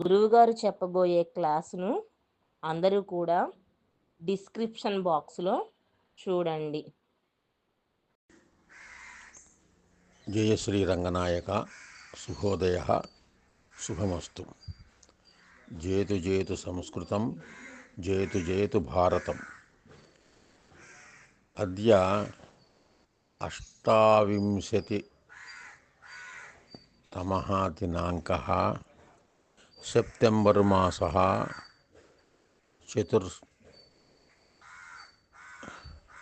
గురువుగారు చెప్పబోయే క్లాసును అందరూ కూడా డిస్క్రిప్షన్ బాక్స్లో చూడండి. జయ శ్రీ రంగనాయక శుభోదయ శుభమస్తు. జయతు జయతు సంస్కృతం, జయతు జయతు భారతం. అద్య 28తమః దినాంకః సెప్టెంబర్ మాసः 2024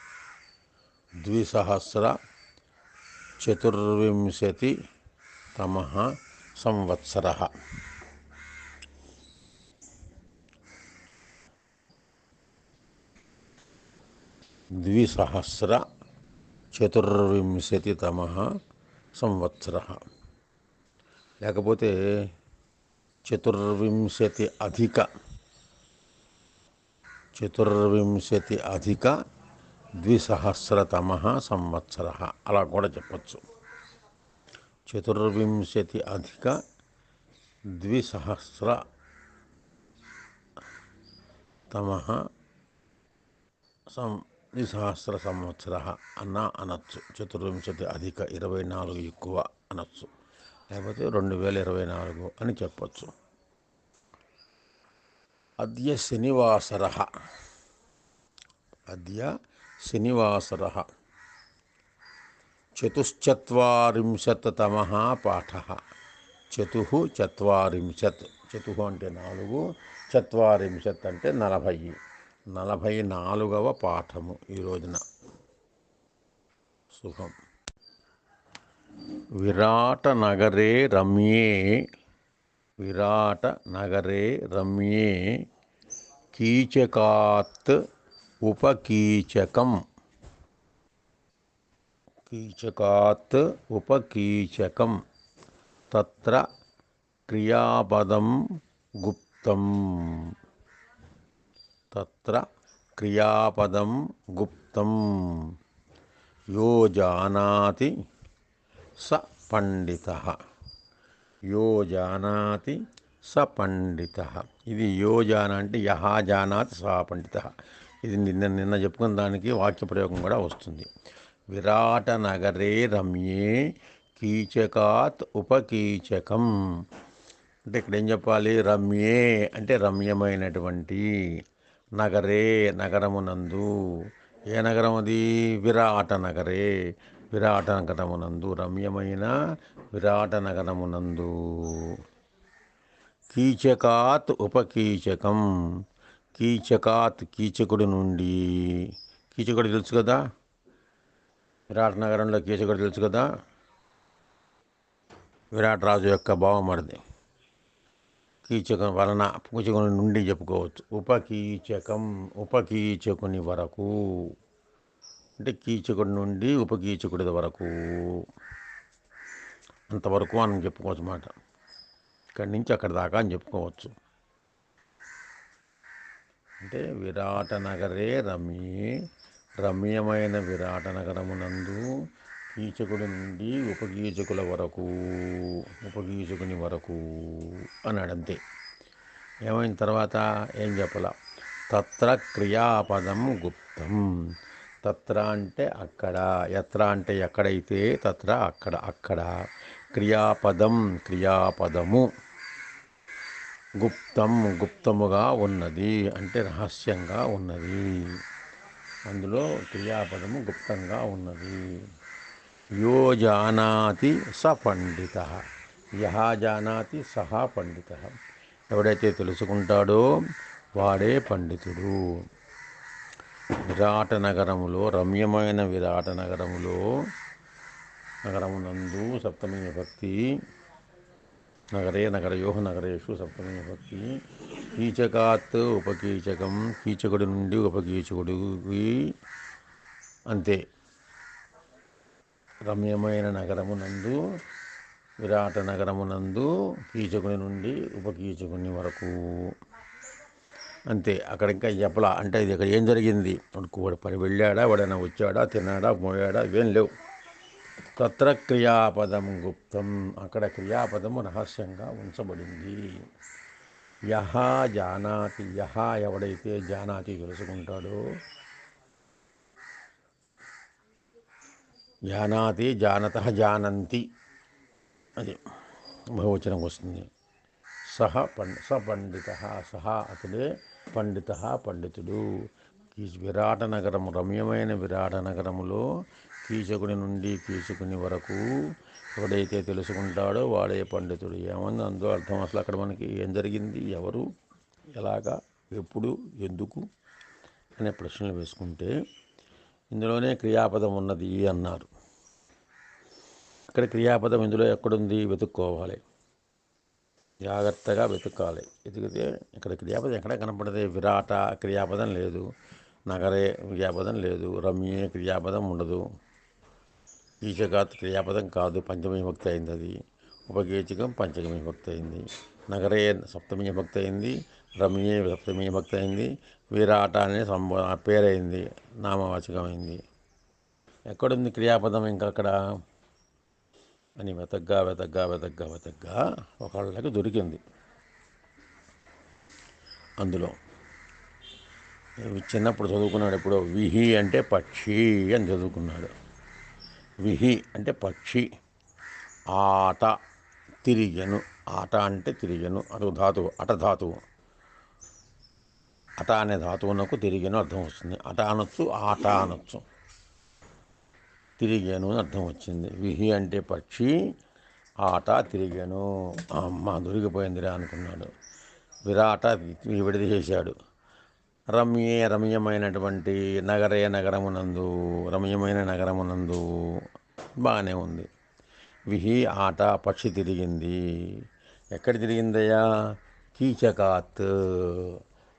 సంవత్సరः. తమః సంవత్సరः లేకపోతే 24 సంవత్సరः అలా కూడా చెప్పచ్చు. 24 సంవత్సరः అన్నా అనొచ్చు. 24 ఎక్కువ అనొచ్చు, లేకపోతే 2024 అని చెప్పచ్చు. అద్య శనివాసరः 44తమః పాఠः. చతుః అంటే 4, 40 అంటే 40. 44వ పాఠము ఈ రోజున. శుభం. విరాట నగరే రమ్యే కీచకాత్ ఉపకీచకం తత్ర క్రియాపదం గుప్తం యో జానాతి స పండితః. ఇది యోజాన అంటే యహ జానాతి స పండితః. ఇది నిన్న చెప్పుకున్న దానికి వాక్య ప్రయోగం కూడా వస్తుంది. విరాట నగరే రమ్యే కీచకాత్ ఉపకీచకం అంటే ఇక్కడ ఏం చెప్పాలి? రమ్యే అంటే రమ్యమైనటువంటి, నగరే నగరమునందు. ఏ నగరం అది? విరాట నగరమునందు, రమ్యమైన విరాట నగరమునందు. కీచకాత్ ఉపకీచకం, కీచకుడి నుండి. కీచకుడు తెలుసు కదా, విరాట నగరంలో కీచకుడు తెలుసు కదా, విరాట్ రాజు యొక్క బావమరిది. కీచకుని నుండి చెప్పుకోవచ్చు. ఉపకీచకుని వరకు అంటే కీచకుడి నుండి ఉపకీచకుడి వరకు, అంతవరకు మనం చెప్పుకోవచ్చు మాట. ఇక్కడి నుంచి అక్కడి దాకా అని చెప్పుకోవచ్చు. అంటే విరాట నగరే రమ్యమైన విరాట నగరమునందు కీచకుడి నుండి ఉపకీచకుని వరకు అన్నాడు. అంతే. ఏమైనా తర్వాత ఏం చెప్పాల? తత్ర క్రియాపదం గుప్తం. తత్ర అంటే అక్కడ, యత్ర అంటే ఎక్కడైతే, తత్ర అక్కడ క్రియాపదము గుప్తముగా ఉన్నది అంటే రహస్యంగా ఉన్నది. అందులో క్రియాపదము గుప్తంగా ఉన్నది. యో జానాతి స పండితః, యహ జానాతి సహ పండితః. ఎవడైతే తెలుసుకుంటాడో వాడే పండితుడు. విరాట నగరములో, రమ్యమైన విరాట నగరమునందు సప్తమి విభక్తి. నగరే నగరయోః నగరేషు సప్తమి విభక్తి. కీచకాత్ ఉపకీచకం, కీచకుడి నుండి ఉపకీచకుడికి. అంతే. రమ్యమైన నగరమునందు, విరాట నగరమునందు కీచకుని నుండి ఉపకీచకుని వరకు. అంతే. అక్కడ ఇంకా చెప్పలా. అంటే ఇది ఇక్కడ ఏం జరిగింది? వాడు పని వెళ్ళాడా, వాడైనా వచ్చాడా, తిన్నాడా, మోయాడా, ఇవేం లేవు. తత్ర క్రియాపదం గుప్తం, అక్కడ క్రియాపదము రహస్యంగా ఉంచబడింది. యహ జానాతి, యహ ఎవడైతే జానాతి తెలుసుకుంటాడో, జానాతి జానత జానంతి అది బహువచనం వస్తుంది. స పండిత, సహ అతడే పండిత పండితుడు. విరాట నగరము, రమ్యమైన విరాట నగరములో కీచకుని నుండి కీచకుని వరకు ఎవడైతే తెలుసుకుంటాడో వాడే పండితుడు. ఏమన్నా అందులో అర్థం? అసలు అక్కడ మనకి ఏం జరిగింది, ఎవరు, ఎలాగా, ఎప్పుడు, ఎందుకు అనే ప్రశ్నలు వేసుకుంటే ఇందులోనే క్రియాపదం ఉన్నది అన్నారు. ఇక్కడ క్రియాపదం ఇందులో ఎక్కడుంది వెతుక్కోవాలి, జాగ్రత్తగా వెతకాలి. వెతికితే ఇక్కడ క్రియాపదం ఎక్కడ కనపడదే? విరాట క్రియాపదం లేదు, నగరే క్రియాపదం లేదు, రమ్యే క్రియాపదం ఉండదు, కీచకాత్ క్రియాపదం కాదు, పంచమీ విభక్తి అయింది అది, ఉపకీచకం పంచమీ విభక్తి అయింది, నగరే సప్తమీ విభక్తి అయింది, రమ్యే సప్తమీ విభక్తి అయింది, విరాట అనే పేరైంది, నామవాచకమైంది. ఎక్కడుంది క్రియాపదం ఇంకా అక్కడ అని వెతగ్గా వెతగ్గా వెతగ్గా వెతగ్గా ఒకళ్ళకి దొరికింది. అందులో చిన్నప్పుడు చదువుకున్నాడు, ఎప్పుడో విహి అంటే పక్షి అని చదువుకున్నాడు. విహి అంటే పక్షి, ఆట తిరిగెను, ఆట అంటే తిరిగెను, అదొక ధాతువు, అట ధాతువు. అట అనే ధాతువునకు తిరిగెను అర్థం వస్తుంది. అట అనొచ్చు, ఆట అనొచ్చు. తిరిగాను అని అర్థం వచ్చింది. విహి అంటే పక్షి, ఆట తిరిగాను. అమ్మ దొరికిపోయిందిరా అనుకున్నాడు. విరాట విడిది చేశాడు. రమ్యే రమ్యమైనటువంటి, నగరే నగరమునందు, రమ్యమైన నగరమునందు బాగానే ఉంది. విహి ఆట పక్షి తిరిగింది. ఎక్కడ తిరిగిందయ్యా? కీచకాత్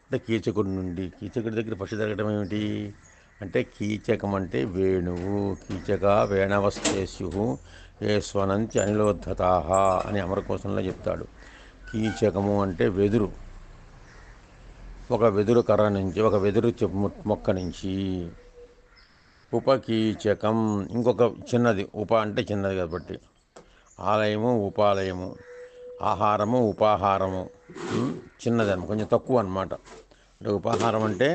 అంటే కీచకుడి నుండి. కీచకుడి దగ్గర పక్షి తిరగడం ఏమిటి అంటే, కీచకం అంటే వేణువు. కీచక వేణవస్తేస్యు ఏ స్వనంతి అనిలోద్ధతా అని అమరకోశంలో చెప్తాడు. కీచకము అంటే వెదురు, ఒక వెదురు కర్ర నుంచి, ఒక వెదురు మొక్క నుంచి. ఉపకీచకం ఇంకొక చిన్నది, ఉప అంటే చిన్నది కాబట్టి, ఆలయము ఉపాలయము, ఆహారము ఉపాహారము చిన్నది కొంచెం తక్కువ అనమాట. అంటే ఉపాహారం అంటే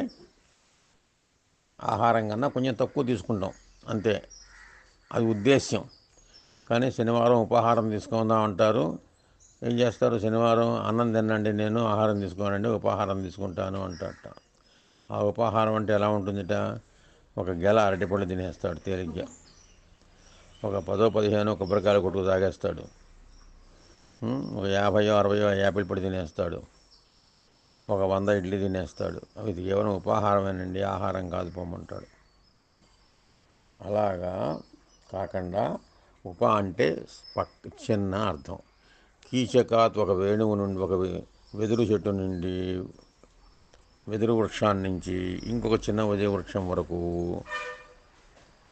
ఆహారం కన్నా కొంచెం తక్కువ తీసుకుంటాం అంతే, అది ఉద్దేశ్యం. కానీ శనివారం ఉపాహారం తీసుకుందాం అంటారు. ఏం చేస్తారు? శనివారం అన్నం తినండి, నేను ఆహారం తీసుకోనండి, ఉపాహారం తీసుకుంటాను అంటారట. ఆ ఉపాహారం అంటే ఎలా ఉంటుందిట? ఒక గెల అరటిపళ్ళు తినేస్తాడు తేలిగ్గా, ఒక 10-15 కొబ్బరికాయలు కొట్టుకు తాగేస్తాడు, ఒక 50-60 యాపిల్ పడి తినేస్తాడు, ఒక 100 ఇడ్లీ తినేస్తాడు. అవి కేవలం ఉపాహారమేనండి, ఆహారం కాదు పొమ్మంటాడు. అలాగా కాకుండా ఉప అంటే చిన్న అర్థం. కీచకాత్ ఒక వేణువు నుండి, ఒక వెదురు చెట్టు నుండి, వెదురు వృక్షాన్ని నుంచి ఇంకొక చిన్న వెదురు వృక్షం వరకు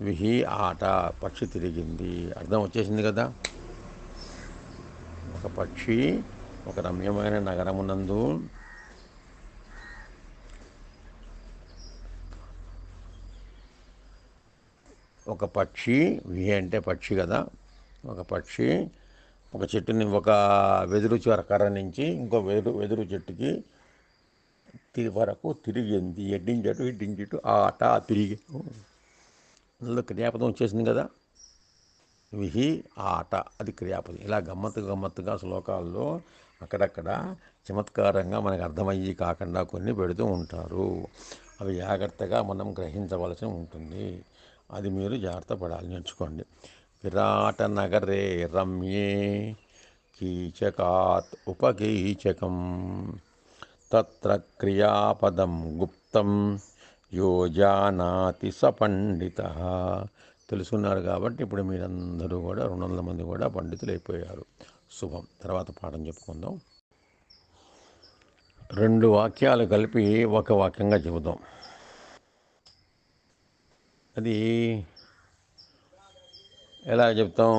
విహి ఆట పక్షి తిరిగింది. అర్థం వచ్చేసింది కదా? ఒక పక్షి ఒక రమ్యమైన నగరమునందు ఒక పక్షి, విహి అంటే పక్షి కదా, ఒక పక్షి ఒక చెట్టుని, ఒక వెదురు కర్ర నుంచి ఇంకో వెదురు చెట్టుకి వరకు తిరిగింది. ఎడ్డించటు ఇడ్డించటు ఆట తిరిగి. అందులో క్రియాపదం వచ్చేసింది కదా, విహి ఆట, అది క్రియాపదం. ఇలా గమ్మత్తుగా శ్లోకాల్లో అక్కడక్కడ చమత్కారంగా మనకు అర్థమయ్యి కాకుండా కొన్ని పెడుతూ ఉంటారు. అవి జాగ్రత్తగా మనం గ్రహించవలసి ఉంటుంది. అది మీరు జాగ్రత్త పడాలి, నేర్చుకోండి. విరాట నగరే రమ్యే కీచకాత్ ఉపకీచకం తత్ర క్రియాపదం గుప్తం యో జానాతి స పండిత. తెలుసుకున్నారు కాబట్టి ఇప్పుడు మీరందరూ కూడా 200 మంది కూడా పండితులు అయిపోయారు. శుభం. తర్వాత పాఠం చెప్పుకుందాం. 2 వాక్యాలు కలిపి ఒక వాక్యంగా చెబుదాం. అది ఎలా చెప్తాం?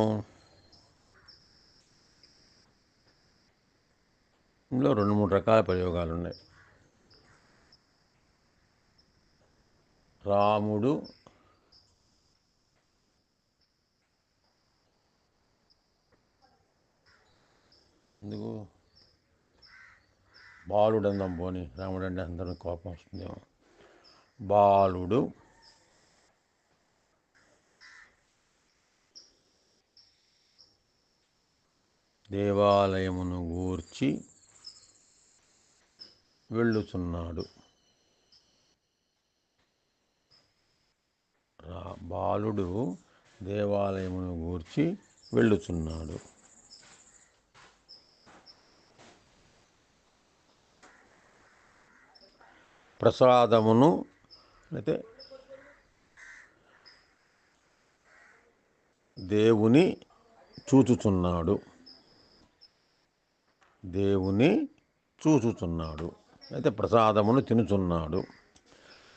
ఇందులో 2-3 రకాల ప్రయోగాలు ఉన్నాయి. రాముడు ఎందుకు బాలుడు అందాం పోని, రాముడు అంటే అందరం కోపం వస్తుందేమో. బాలుడు దేవాలయమును గూర్చి వెళ్ళుచున్నాడు. బాలుడు దేవాలయమును గూర్చి వెళ్ళుచున్నాడు. ప్రసాదమును అయితే దేవుని చూచుచున్నాడు. దేవుని చూచుచున్నాడు అయితే ప్రసాదమును తినుచున్నాడు.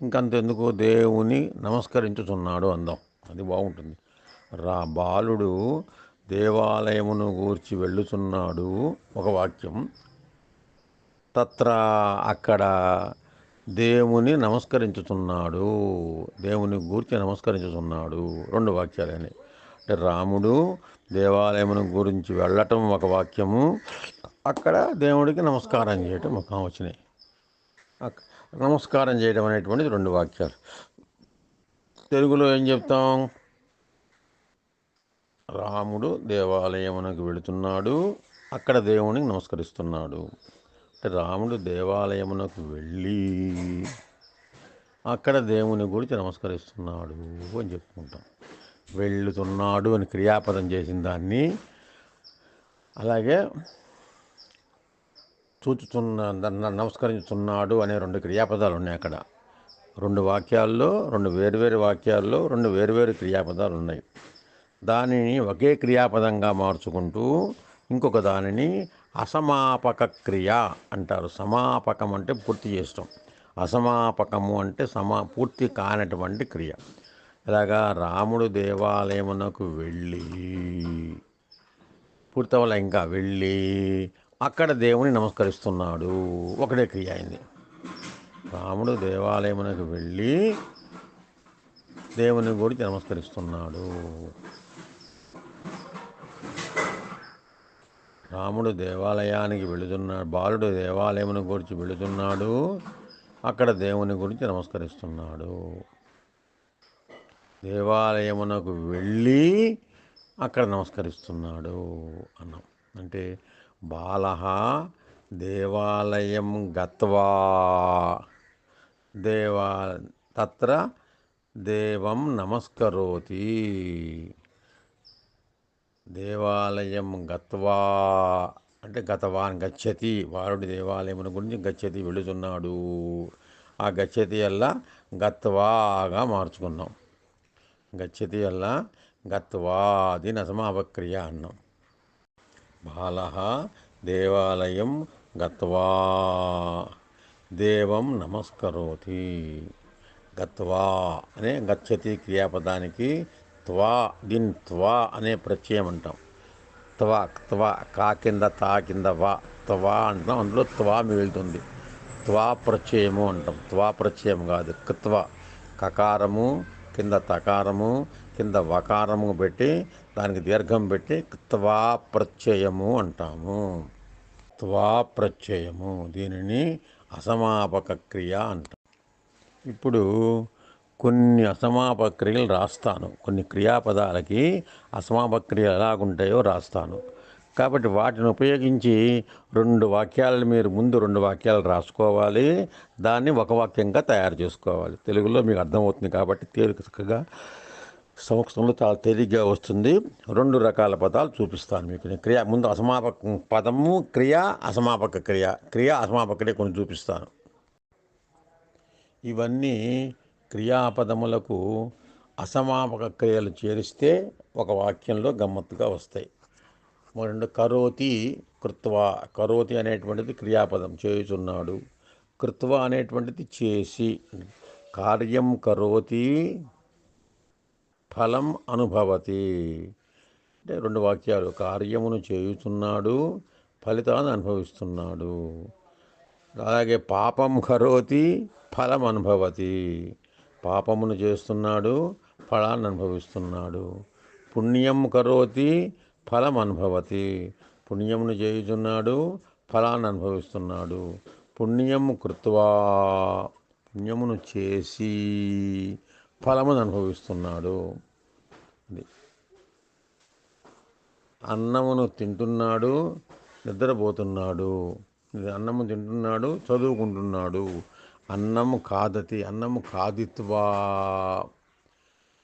ఇంకంతెందుకు, దేవుని నమస్కరించుచున్నాడు అందాం, అది బాగుంటుంది. బాలుడు దేవాలయమును గూర్చి వెళ్ళుచున్నాడు ఒక వాక్యం, తత్ర అక్కడ దేవుని నమస్కరించుచున్నాడు, దేవుని గూర్చి నమస్కరించుచున్నాడు, రెండు వాక్యాలని. అంటే రాముడు దేవాలయమును గురించి వెళ్ళటం ఒక వాక్యము, అక్కడ దేవుడికి నమస్కారం చేయటం ఒక వచ్చినాయి. నమస్కారం చేయడం అనేటువంటిది రెండు వాక్యాలు. తెలుగులో ఏం చెప్తాం? రాముడు దేవాలయమునకు వెళుతున్నాడు, అక్కడ దేవునికి నమస్కరిస్తున్నాడు. అంటే రాముడు దేవాలయమునకు వెళ్ళి అక్కడ దేవుని గురించి నమస్కరిస్తున్నాడు అని చెప్పుకుంటాం. వెళ్ళుతున్నాడు అని క్రియాపదం చేసిన దాన్ని, అలాగే నమస్కరించుతున్నాడు అనే రెండు క్రియాపదాలు ఉన్నాయి అక్కడ. రెండు వాక్యాల్లో, రెండు వేరువేరు వాక్యాల్లో రెండు వేరువేరు క్రియాపదాలు ఉన్నాయి. దానిని ఒకే క్రియాపదంగా మార్చుకుంటూ ఇంకొక దానిని అసమాపక క్రియ అంటారు. సమాపకం అంటే పూర్తి చేస్తాం, అసమాపకము అంటే పూర్తి కానటువంటి క్రియ. ఇలాగా రాముడు దేవాలయమునకు వెళ్ళి, పూర్తవల ఇంకా వెళ్ళి అక్కడ దేవుని నమస్కరిస్తున్నాడు, ఒకటే క్రియ అయింది. రాముడు దేవాలయమునకు వెళ్ళి దేవుని గురించి నమస్కరిస్తున్నాడు. రాముడు దేవాలయానికి వెళుతున్నాడు, బాలుడు దేవాలయమును గురించి వెళుతున్నాడు, అక్కడ దేవుని గురించి నమస్కరిస్తున్నాడు. దేవాలయమునకు వెళ్ళి అక్కడ నమస్కరిస్తున్నాడు అన్నాం. అంటే బాలః దేవాలయం గత్వా తత్ర దేవం నమస్కరోతి. దేవాలయం గత్వా అంటే గతవాన్ గచ్చతి, వారుడి దేవాలయమును గురించి గచ్చతి వెళుతున్నాడు. ఆ గచ్చతి అల్లా గత్వాగా మార్చుకున్నాం. గచ్చతి అల్లా గత్వా, దీని అసమాపక్రియ అన్నాం. బాలః దేవాలయం గత్వా దేవం నమస్కరోతి. గత్వా అనే గచ్చతి క్రియాపదానికి త్వా, దీన్ని త్వా అనే ప్రత్యయం అంటాం. త్వా త్వా కా కింద తా కింద వా త్వా అంటాం, అందులో త్వా మిగులుతుంది. త్వా ప్రత్యయము అంటాం. త్వా ప్రత్యయం కాదు, కత్వ, కకారము కింద తకారము కింద వకారము పెట్టి దానికి దీర్ఘం పెట్టి త్వా ప్రత్యయము అంటాము. త్వా ప్రత్యయము, దీనిని అసమాపక క్రియ అంటాం. ఇప్పుడు కొన్ని అసమాపక క్రియలు రాస్తాను, కొన్ని క్రియాపదాలకి అసమాపక క్రియలు ఎలాగుంటాయో రాస్తాను. కాబట్టి వాటిని ఉపయోగించి రెండు వాక్యాలను మీరు ముందు రెండు వాక్యాలు రాసుకోవాలి, దాన్ని ఒక వాక్యంగా తయారు చేసుకోవాలి. తెలుగులో మీకు అర్థమవుతుంది కాబట్టి తేలికగా సంవత్సరంలో చాలా తేలిగ్గా వస్తుంది. రెండు రకాల పదాలు చూపిస్తాను మీకు. నేను క్రియ ముందు అసమాపక పదము, క్రియ, అసమాపక క్రియ, క్రియ అసమాపక క్రియ కొన్ని చూపిస్తాను. ఇవన్నీ క్రియాపదములకు అసమాపక క్రియలు చేరిస్తే ఒక వాక్యంలో గమ్మత్తుగా వస్తాయి. రెండు కరోతి కృత్వా, కరోతి అనేటువంటిది క్రియాపదం, చేయుచున్నాడు. కృత్వా అనేటువంటిది చేసి, కార్యం కరోతి ఫలం అనుభవతి. అంటే రెండు వాక్యాలు, కార్యమును చేయుచున్నాడు, ఫలితాన్ని అనుభవిస్తున్నాడు. అలాగే పాపం కరోతి ఫలం అనుభవతి, పాపమును చేస్తున్నాడు, ఫలాన్ని అనుభవిస్తున్నాడు. పుణ్యం కరోతి ఫలం అనుభవతి, పుణ్యమును చేయుచున్నాడు, ఫలాన్ని అనుభవిస్తున్నాడు. పుణ్యము కృత్వా, పుణ్యమును చేసి ఫలమును అనుభవిస్తున్నాడు. అది అన్నమును తింటున్నాడు, నిద్రపోతున్నాడు. అన్నము తింటున్నాడు, చదువుకుంటున్నాడు. అన్నము కాదతి, అన్నము కాదిత్వా,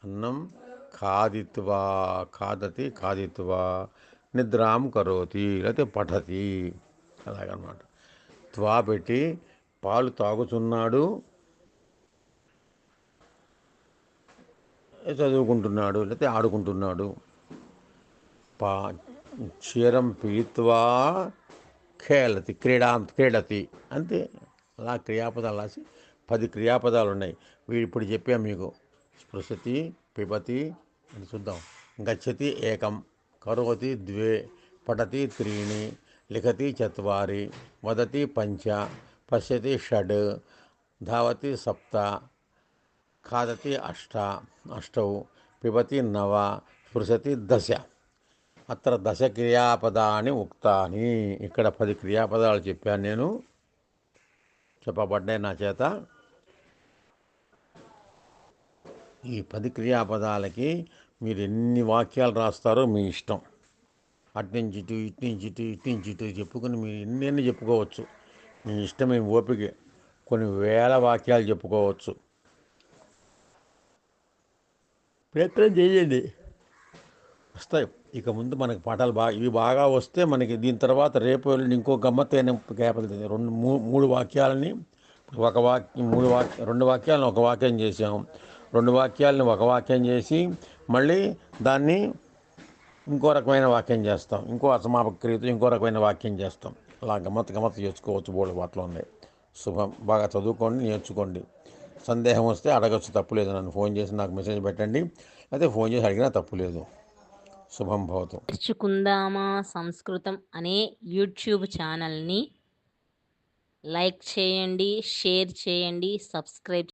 అన్నం ఖాదిత్వా, ఖాదతి ఖాదిత్వా, నిద్రాం కరోతి లేకపోతే పఠతి, అలాగనమాట. త్వా పెట్టి పాలు తాగుతున్నాడు, చదువుకుంటున్నాడు లేకపోతే ఆడుకుంటున్నాడు. పా క్షీరం పీత్వా ఖేలతి, క్రీడతి, అంతే. అలా క్రియాపదాలు రాసి 10 క్రియాపదాలు ఉన్నాయి. వీడు ఇప్పుడు చెప్పాం మీకు. స్పృశతి, పిబతి అని చూద్దాం. గచ్చతి ఏకం, కరోతి 2, పఠతి 3, లిఖతి 4, వదతి 5, పశ్యతి 6, ధావతి 7, ఖాదతి 8, పిబతి 9, స్పృశతి 10. అత్ర 10 క్రియాపదాన్ని ఉక్తాని. ఇక్కడ 10 క్రియాపదాలు చెప్పాను నేను, చెప్పబడ్డాయి నా చేత. ఈ 10 క్రియాపదాలకి మీరు ఎన్ని వాక్యాలు రాస్తారో మీ ఇష్టం. అట్నుంచి ఇటు, ఇట్నుంచి ఇటు, ఇట్నుంచి ఇటు చెప్పుకుని మీరు ఎన్ని చెప్పుకోవచ్చు. మీ ఇష్టమే, ఓపిక. కొన్ని వేల వాక్యాలు చెప్పుకోవచ్చు. ప్రయత్నం చేయండి, వస్తాయి. ఇక ముందు మనకి పాఠాలు ఇవి బాగా వస్తే మనకి దీని తర్వాత రేపు వెళ్ళి ఇంకో గమ్మత్తైన కేపది 3 వాక్యాలని ఒక వాక్యం, 2 వాక్యాలను ఒక వాక్యం చేసాం. 2 వాక్యాలని ఒక వాక్యం చేసి మళ్ళీ దాన్ని ఇంకో రకమైన వాక్యం చేస్తాం. ఇంకో అసమాపక క్రియతో ఇంకో రకమైన వాక్యం చేస్తాం. అలా గమ్మత్తు చేసుకోవచ్చు. బోర్డు వాటిలో ఉన్నాయి. శుభం. బాగా చదువుకోండి, నేర్చుకోండి. సందేహం వస్తే అడగచ్చు, తప్పులేదు. నన్ను ఫోన్ చేసి నాకు మెసేజ్ పెట్టండి, అయితే ఫోన్ చేసి అడిగినా తప్పులేదు. శుభం భవతు. నేర్చుకుందామా సంస్కృతం అనే యూట్యూబ్ ఛానల్ని లైక్ చేయండి, షేర్ చేయండి, సబ్స్క్రైబ్